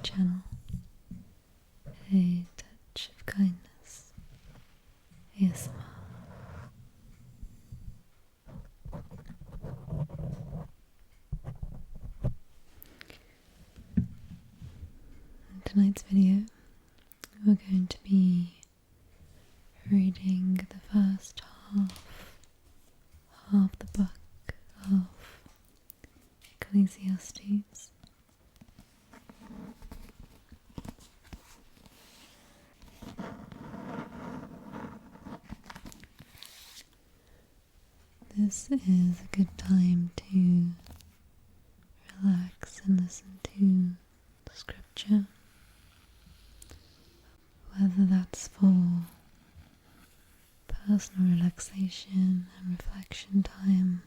channel, A Touch of Kindness ASMR. In tonight's video, we're going to be reading the first half the book of Ecclesiastes. This is a good time to relax and listen to the scripture, whether that's for personal relaxation and reflection time,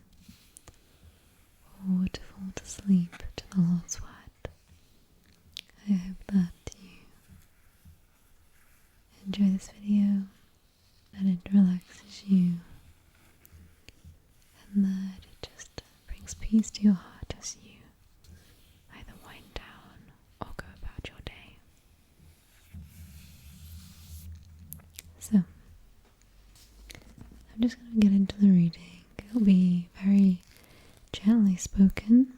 or to fall to sleep to the Lord's Word. I hope that you enjoy this video, that it relaxes you, and that it just brings peace to your heart as you either wind down or go about your day. So, I'm just going to get into the reading. It'll be very gently spoken,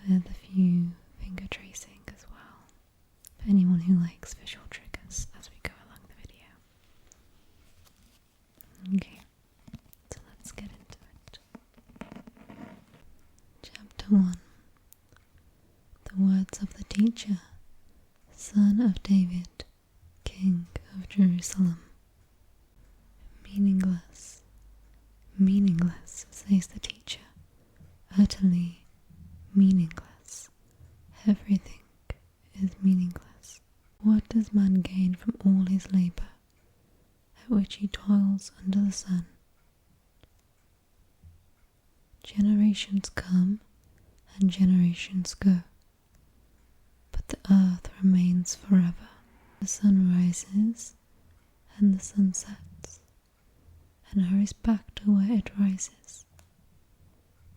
with a few finger tracing as well, for anyone who likes visual triggers as we go along the video. Okay, so let's get into it. Chapter 1. The words of the teacher, son of David, king of Jerusalem. Meaningless, meaningless, says the teacher, utterly meaningless. Everything is meaningless. What does man gain from all his labour, at which he toils under the sun? Generations come and generations go, but the earth remains forever. The sun rises and the sun sets, and hurries back to where it rises.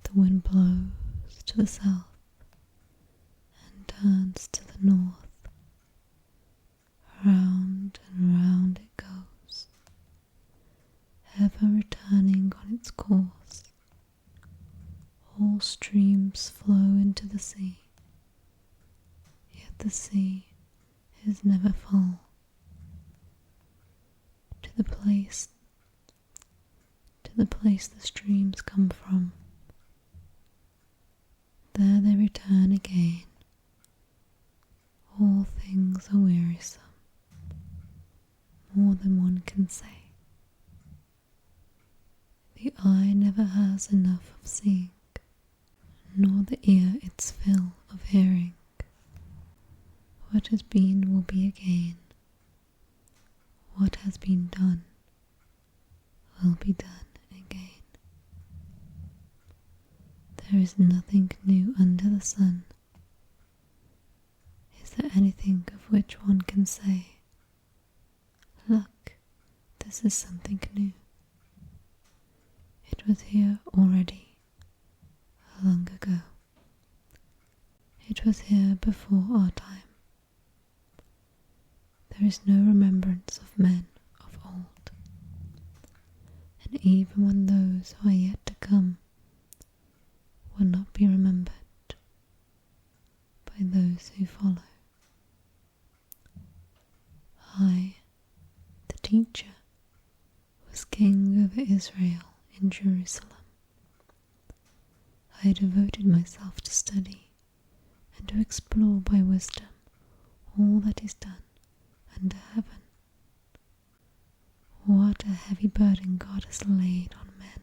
The wind blows to the south and turns to the north. Round and round it goes, ever returning on its course. All streams flow into the sea, yet the sea is never full. To the place the streams come from, there they return again. All things are wearisome, more than one can say. The eye never has enough of seeing, nor the ear its fill of hearing. What has been will be again. What has been done will be done again. There is nothing new under the sun. Is there anything of which one can say, look, this is something new? It was here already, long ago. It was here before our time. There is no remembrance of men of old, and even when those who are yet to come will not be remembered by those who follow. I, the teacher, was king over Israel in Jerusalem. I devoted myself to study and to explore by wisdom all that is done under heaven. What a heavy burden God has laid on men.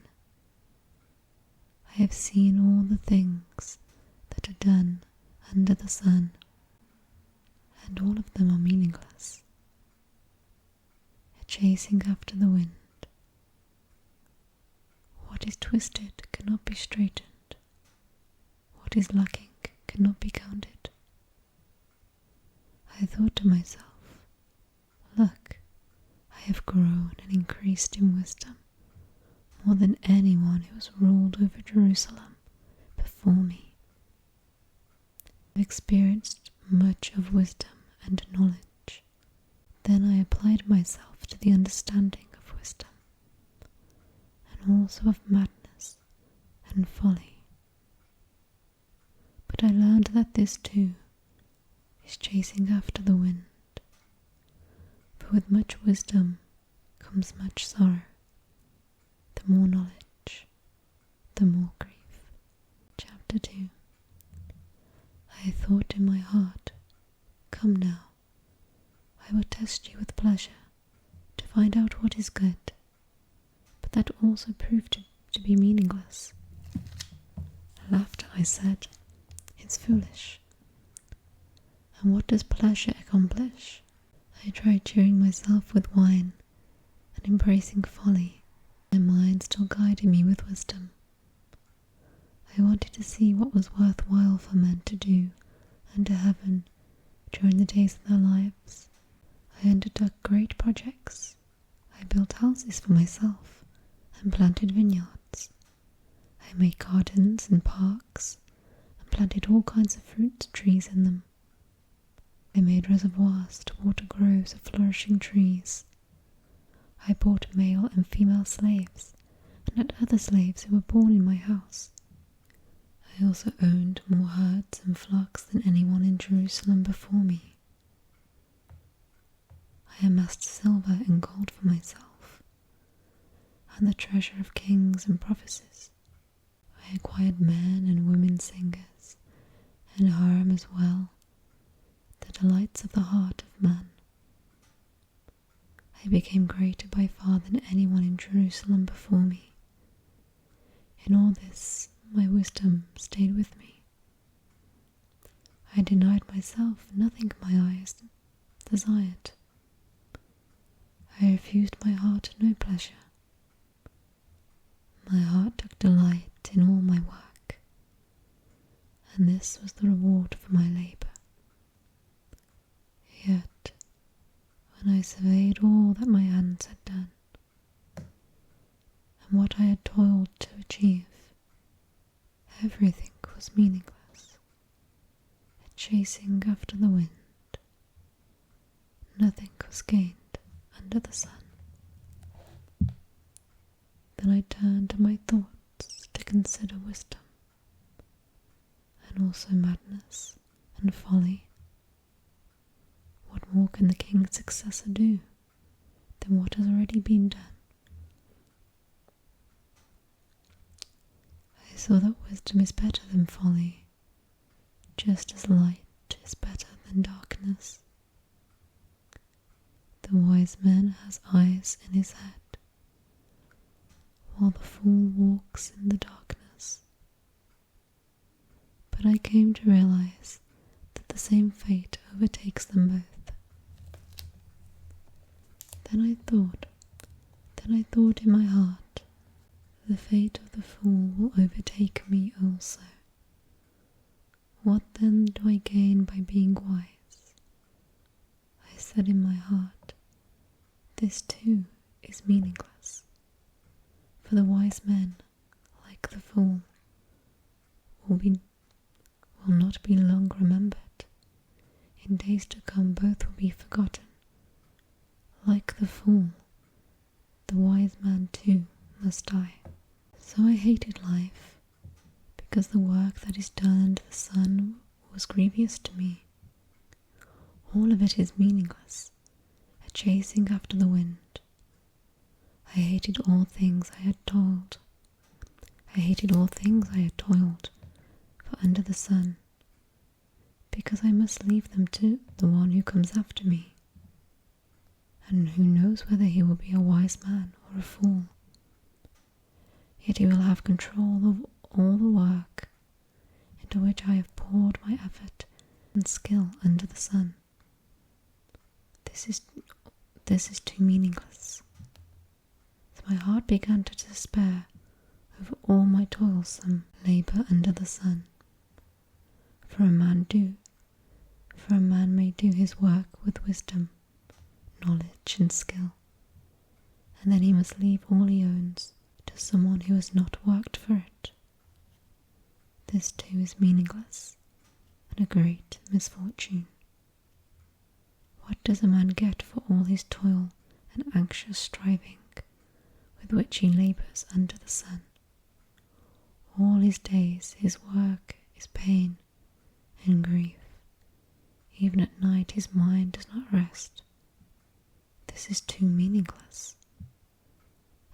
I have seen all the things that are done under the sun, and all of them are meaningless. A chasing after the wind. What is twisted cannot be straightened. What is lacking cannot be counted. I thought to myself, look, I have grown and increased in wisdom more than anyone who has ruled over Jerusalem before me. I have experienced much of wisdom and knowledge. Then I applied myself to the understanding of wisdom, and also of madness and folly. But I learned that this too is chasing after the wind, for with much wisdom comes much sorrow. The more knowledge, the more grief. Chapter 2. I thought in my heart, come now, I will test you with pleasure, to find out what is good. But that also proved to be meaningless. Laughter, I said, is foolish. And what does pleasure accomplish? I tried cheering myself with wine, and embracing folly, my mind still guided me with wisdom. I wanted to see what was worthwhile for men to do under heaven during the days of their lives. I undertook great projects. I built houses for myself and planted vineyards. I made gardens and parks and planted all kinds of fruit trees in them. I made reservoirs to water groves of flourishing trees. I bought male and female slaves and had other slaves who were born in my house. I also owned more herds and flocks than anyone in Jerusalem before me. I amassed silver and gold for myself, and the treasure of kings and prophecies. I acquired men and women singers, and a harem as well, the delights of the heart of man. I became greater by far than anyone in Jerusalem before me. In all this, my wisdom stayed with me. I denied myself nothing my eyes desired. I refused my heart no pleasure. My heart took delight in all my work, and this was the reward for my labour. Yet, when I surveyed all that my hands had done, and what I had toiled to achieve, everything was meaningless, a chasing after the wind. Nothing was gained under the sun. Then I turned my thoughts to consider wisdom, and also madness and folly. What more can the king's successor do than what has already been done? I saw that wisdom is better than folly, just as light is better than darkness. The wise man has eyes in his head, while the fool walks in the darkness. But I came to realize that the same fate overtakes them both. Then I thought in my heart, the fate of the fool will overtake me also. What then do I gain by being wise? I said in my heart, this too is meaningless. For the wise men, like the fool, will not be long remembered. In days to come both will be forgotten. Like the fool, the wise man too must die. So I hated life, because the work that is done under the sun was grievous to me. All of it is meaningless, a chasing after the wind. I hated all things I had toiled. I hated all things I had toiled for under the sun, because I must leave them to the one who comes after me, and who knows whether he will be a wise man or a fool. Yet he will have control of all the work into which I have poured my effort and skill under the sun. This is too meaningless. So my heart began to despair over all my toilsome labour under the sun. For a man may do his work with wisdom, knowledge and skill, and then he must leave all he owns to someone who has not worked for it. This too is meaningless, than a great misfortune. What does a man get for all his toil and anxious striving with which he labours under the sun? All his days his work is pain and grief. Even at night his mind does not rest. This is too meaningless,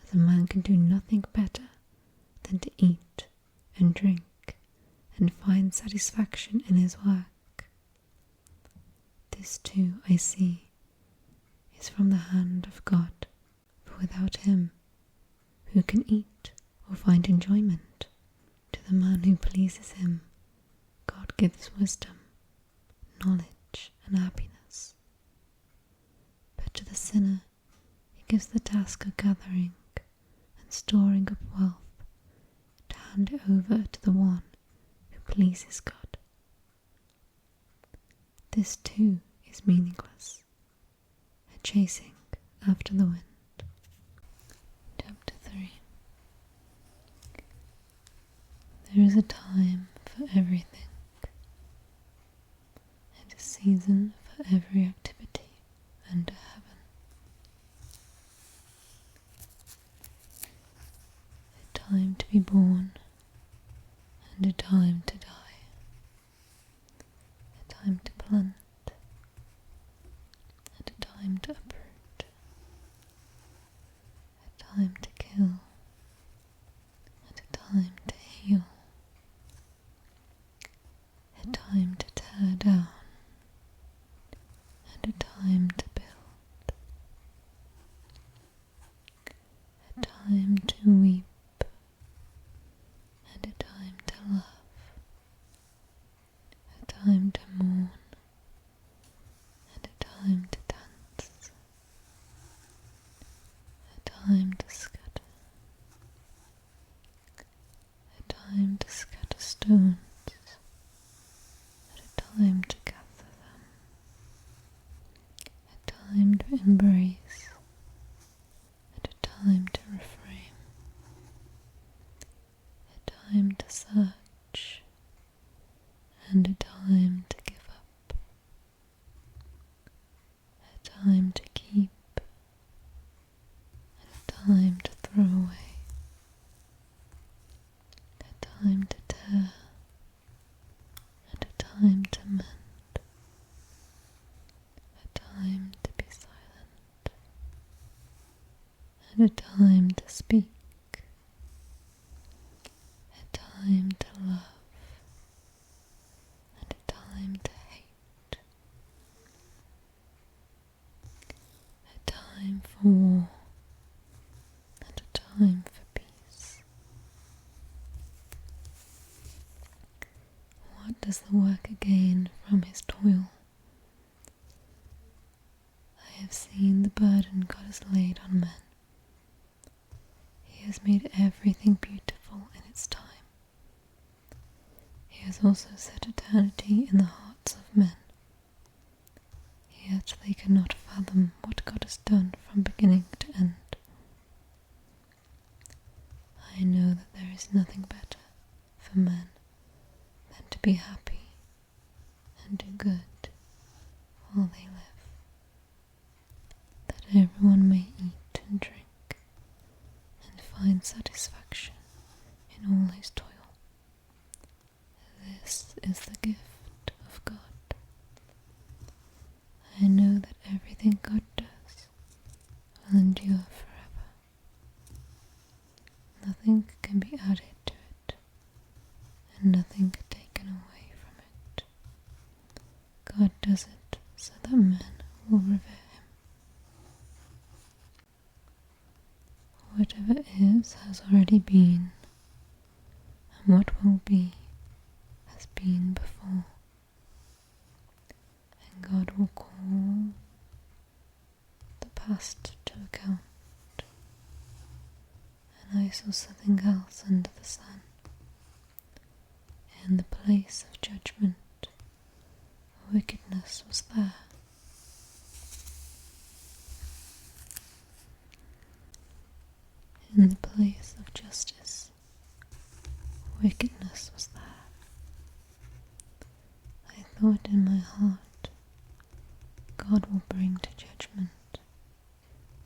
as a man can do nothing better than to eat and drink and find satisfaction in his work. This too, I see, is from the hand of God, for without him, who can eat or find enjoyment? To the man who pleases him, God gives wisdom, knowledge, and happiness. But to the sinner, he gives the task of gathering and storing up wealth to hand it over to the one who pleases God. This too is meaningless, a chasing after the wind. Chapter 3. There is a time for everything, and a season for every activity under heaven. A time to be born and a time to die. A time to plant and a time to uproot. A time to kill and a time to heal. A time to tear down and a time to build. A time to weep and a time to laugh. A time to mourn and a time to dance. A time to scatter. A time to scatter stones. Time to gather them, a time to embrace, and a time to refrain, a time to search, and a time to give up, a time to keep, and a time to throw away, a time to tear, time to mend, a time to be silent, and a time to speak, a time to love, and a time to hate, a time for war, and a time for peace. What does the worker gain from his toil? I have seen the burden God has laid on men. He has made everything beautiful in its time. He has also set eternity in the hearts of men. Yet they cannot fathom what God has done from beginning to end. I know that there is nothing better for men than to be happy and do good while they live, that everyone may eat and drink and find satisfaction in all his toil. This is the gift of God. I know that everything God does will endure forever. Nothing can be added to it, and nothing taken away from it. God does it so that men will revere him. Whatever is has already been, and what will be has been before. And God will call the past to account. And I saw something else under the sun. In the place of judgment, wickedness was there. In the place of justice, wickedness was there. I God will bring to judgment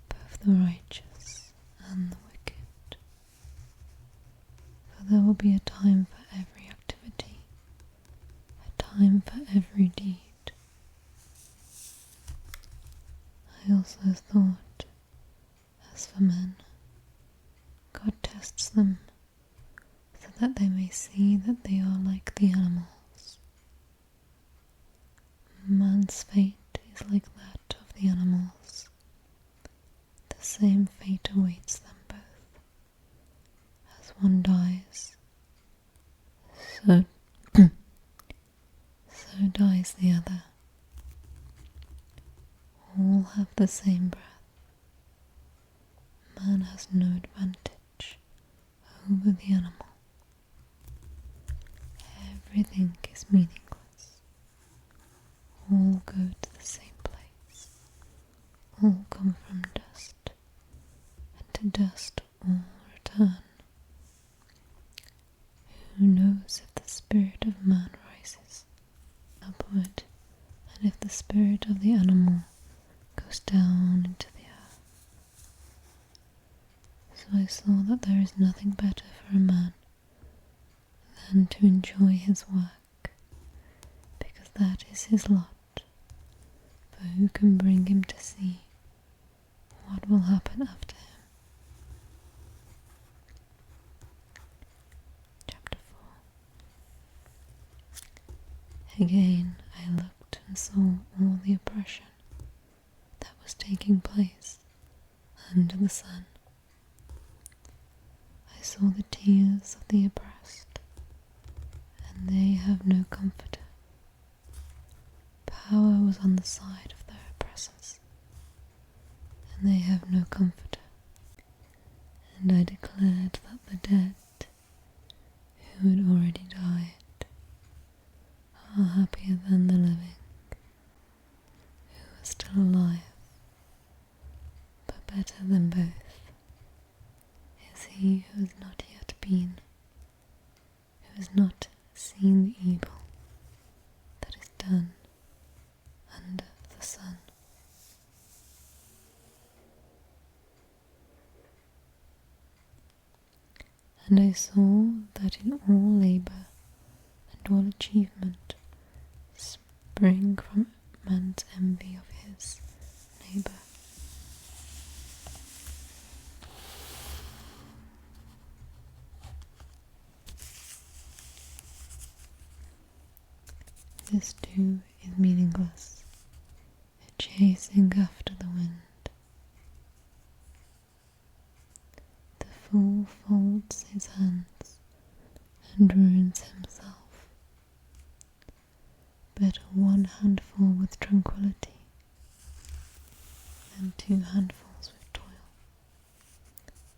both the righteous and the wicked. For there will be a time for every activity, a time for every deed. I also thought, as for men, God tests them so that they may see that they are like the animals. Man's fate is like that of the animals. The same fate awaits them both. As one dies, so dies the other. All have the same breath. Man has no advantage over the animal. Everything is meaningless. All go to the same place. All come from dust, and to dust all return. Who knows if the spirit of man rises upward, and if the spirit of the animal goes down into the earth? So I saw that there is nothing better for a man than to enjoy his work, because that is his lot. For who can bring him to see what will happen after him? Chapter 4. Again I looked and saw all the oppression that was taking place under the sun. I saw the tears of the oppressed, and they have no comforter. Power was on the side of their oppressors, and they have no comforter. And I declared that the dead, who had already died, are happier than the living, who are still alive. But better than both is he who has not yet been, who has not seen the evil that is done under the sun. And I saw that in all labour and all achievement spring from man's envy of his neighbour. This too is meaningless, a chasing after the wind. The fool folds his hands and ruins himself. Better one handful with tranquility than 2 handfuls with toil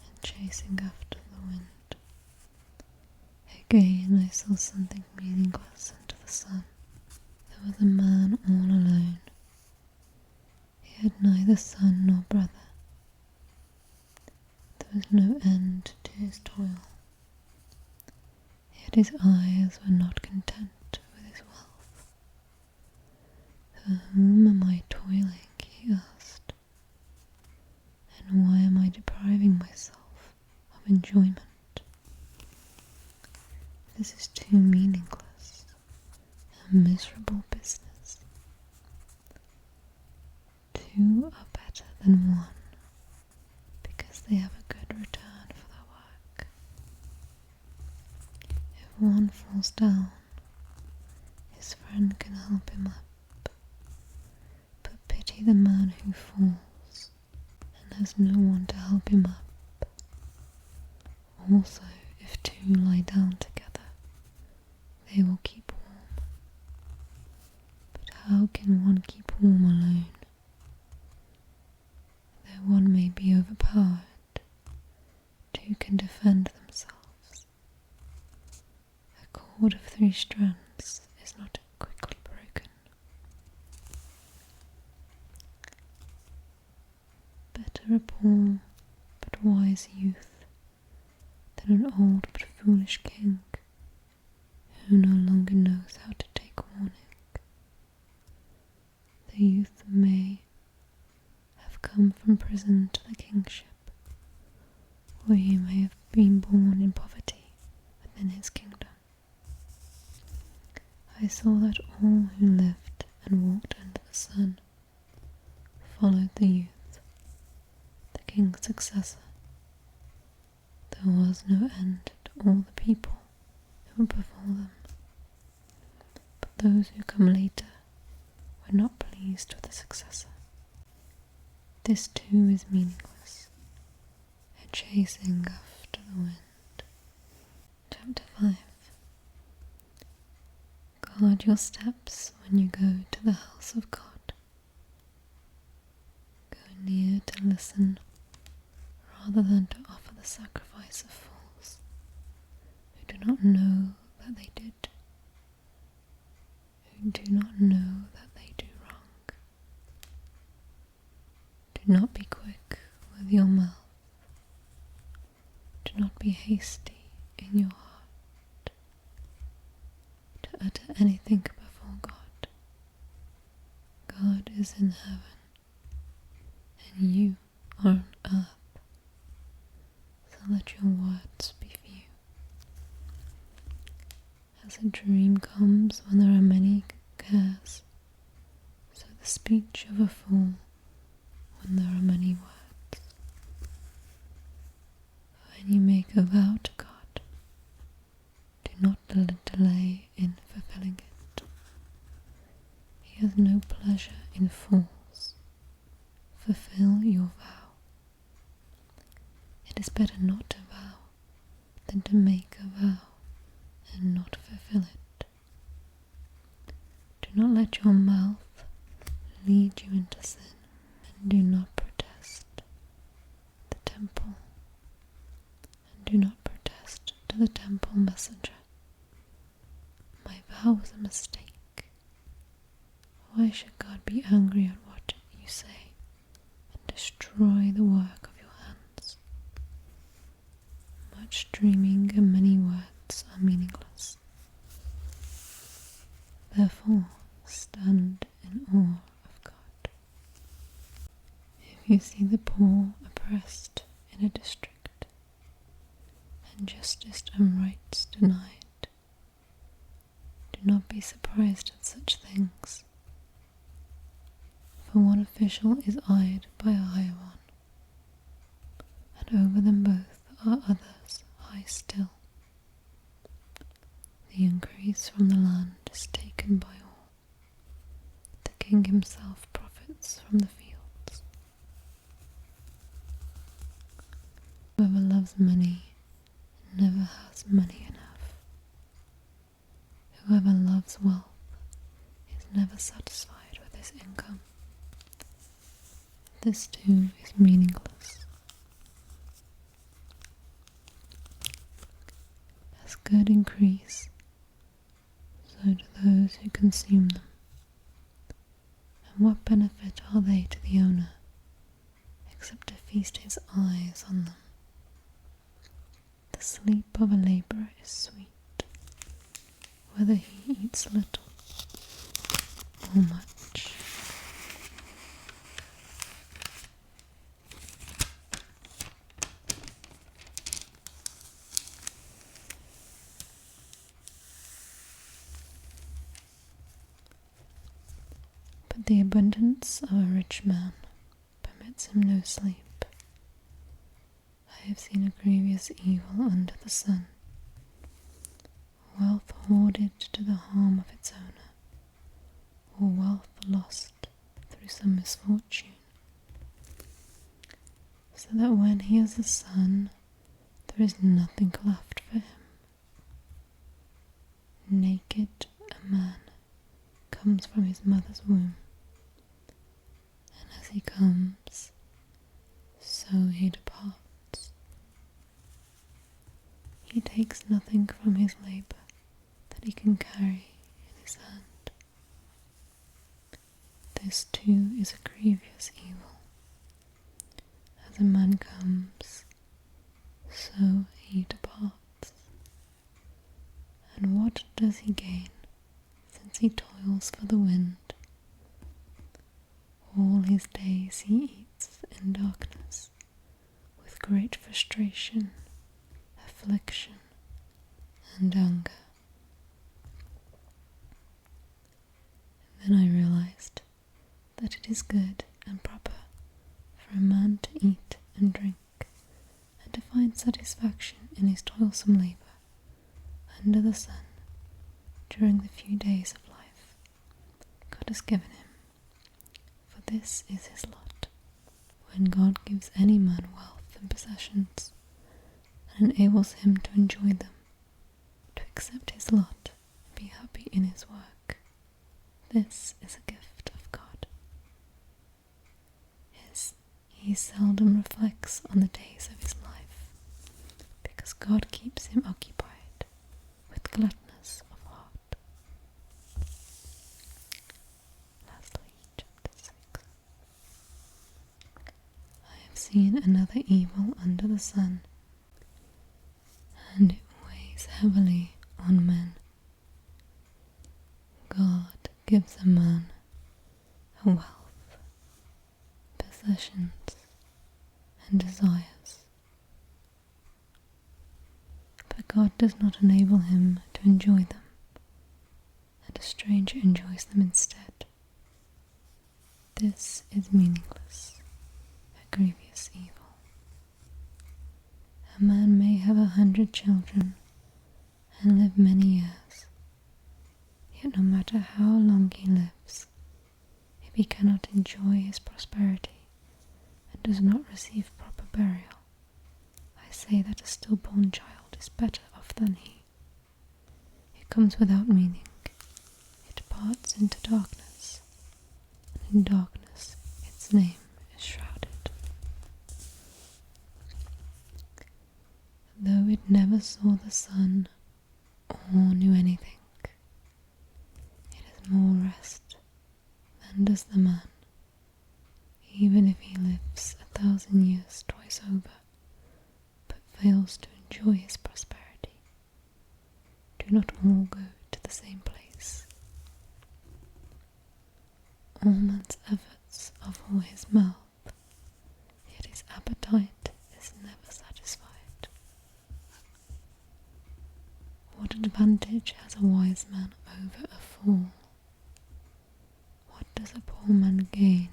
and chasing after the wind. Again I saw something meaningless under the sun. There was a man all alone. He had neither son nor brother. There was no end to his toil. Yet his eyes were not content with his wealth. For whom am I toiling, he asked, and why am I depriving myself of enjoyment? This is too meaningless, a miserable business. 2 are better than 1, because they have a good return for their work. If one falls down, his friend can help him up. But pity the man who falls and has no one to help him up. Also, if 2 lie down together, they will keep warm. But how can one keep warm alone? Though one may be overpowered, 2 can defend themselves. A cord of 3 strands is not quickly broken. Better a poor but wise youth than an old but foolish king who no longer knows how to take warning. The the youth may have come from prison to the kingship, or he may have been born in poverty within his kingdom. I saw that all who lived and walked under the sun followed the youth, the king's successor. There was no end to all the people who were before them, but those who come later were not pleased with the successor. This too is meaningless, a chasing after the wind. Chapter 5. Guard your steps when you go to the house of God. Go near to listen rather than to offer the sacrifice of fools who do not know that they do wrong. Do not be quick with your mouth. Do not be hasty in your heart to utter anything before God. God is in heaven, and you are on earth, so let your words be few. As a dream comes when there are many cares, so the speech of a fool when there are many words. When you make a vow to God, do not delay in fulfilling it. He has no pleasure in fools. Fulfill your vow. It is better not to vow than to make a vow and not fulfill it. Do not let your mouth lead you into sin, and do not protest the temple, and do not protest to the temple messenger. My vow was a mistake. Why should God be angry at what you say and destroy the work of your hands? Much dreaming and many words are meaningless. Therefore, stand in awe of God. If you see the poor oppressed in a district, and justice and rights denied, do not be surprised at such things, for one official is eyed by a higher one, and over them both are others high still. The increase from the land is taken by all. The king himself profits from the fields. Whoever loves money never has money enough. Whoever loves wealth is never satisfied with his income. This too is meaningless. As good increase, so do those who consume them. And what benefit are they to the owner, except to feast his eyes on them? The sleep of a labourer is sweet, whether he eats little or much. But the abundance of a rich man permits him no sleep. I have seen a grievous evil under the sun, wealth hoarded to the harm of its owner, or wealth lost through some misfortune, so that when he has a son, there is nothing left for him. Naked a man comes from his mother's womb, and as he comes, so he departs. He takes nothing from his labour that he can carry in his hand. This too is a grievous evil. As a man comes, so he departs. And what does he gain, since he toils for the wind? all his days he eats in darkness, with great frustration, affliction, and anger. Then I realized that it is good and proper for a man to eat and drink, and to find satisfaction in his toilsome labour under the sun during the few days of life God has given him, for this is his lot. When God gives any man wealth and possessions, and enables him to enjoy them, to accept his lot and be happy in his work, this is a gift of God. He seldom reflects on the days of his life, because God keeps him occupied with gladness of heart. Lastly, chapter 6. I have seen another evil under the sun, and it weighs heavily on men. God gives a man a wealth, possessions, and desires, but God does not enable him to enjoy them, and a stranger enjoys them instead. This is meaningless, a grievous evil. A man may have 100 children and live many years, yet no matter how long he lives, if he cannot enjoy his prosperity and does not receive proper burial, I say that a stillborn child is better off than he. It comes without meaning, it departs into darkness, and in darkness its name is shrouded. Though it never saw the sun or knew anything, it has more rest than does the man, even if he lives 1,000 years twice over, but fails to enjoy his prosperity. Do not all go to the same place. All man's efforts are for his mouth, yet his appetite is never satisfied. What advantage has a wise man over a fool? What does a poor man gain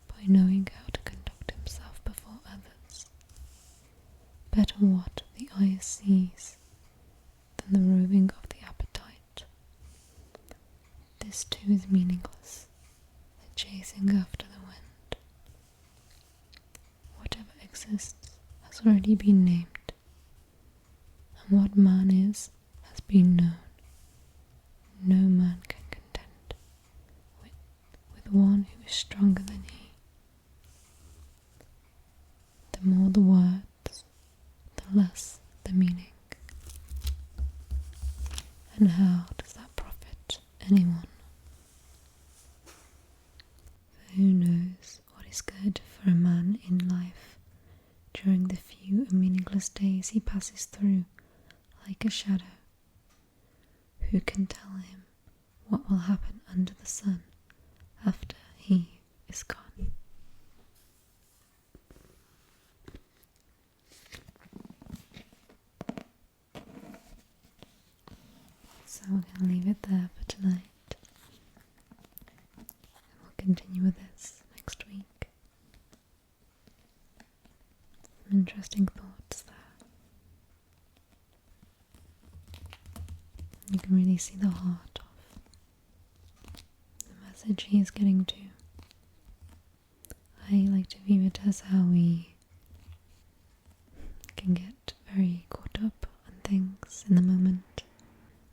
by knowing how to conduct himself before others? Better what the eye sees than the roving of the appetite. This too is meaningless, the chasing after the wind. Whatever exists has already been named, and what man is has been known. No man can contend with one who is stronger than he. The more the words, the less the meaning. And how does that profit anyone? For who knows what is good for a man in life during the few and meaningless days he passes through like a shadow? Who can tell him what will happen under the sun after he is gone? So we're going to leave it there for tonight. And we'll continue with this next week. Some interesting thoughts there. You can really see the heart of the message he is getting to. I like to view it as how we can get very caught up on things in the moment.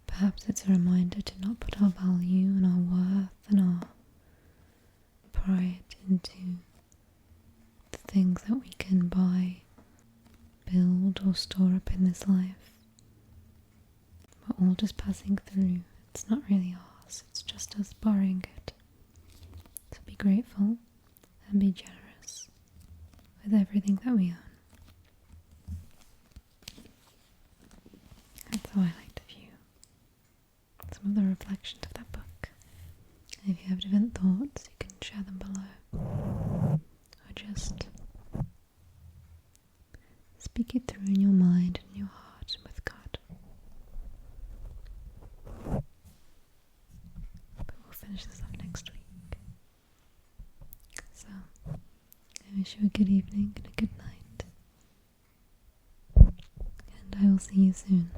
Perhaps it's a reminder to not put our value and our worth and our pride into the things that we can buy, build or store up in this life. We're all just passing through. It's not really ours, it's just us borrowing it. So be grateful and be generous with everything that we own. That's how I like to view some of the reflections of that book. And if you have different thoughts, you can share them below. finish this up next week. So, I wish you a good evening and a good night. And I will see you soon.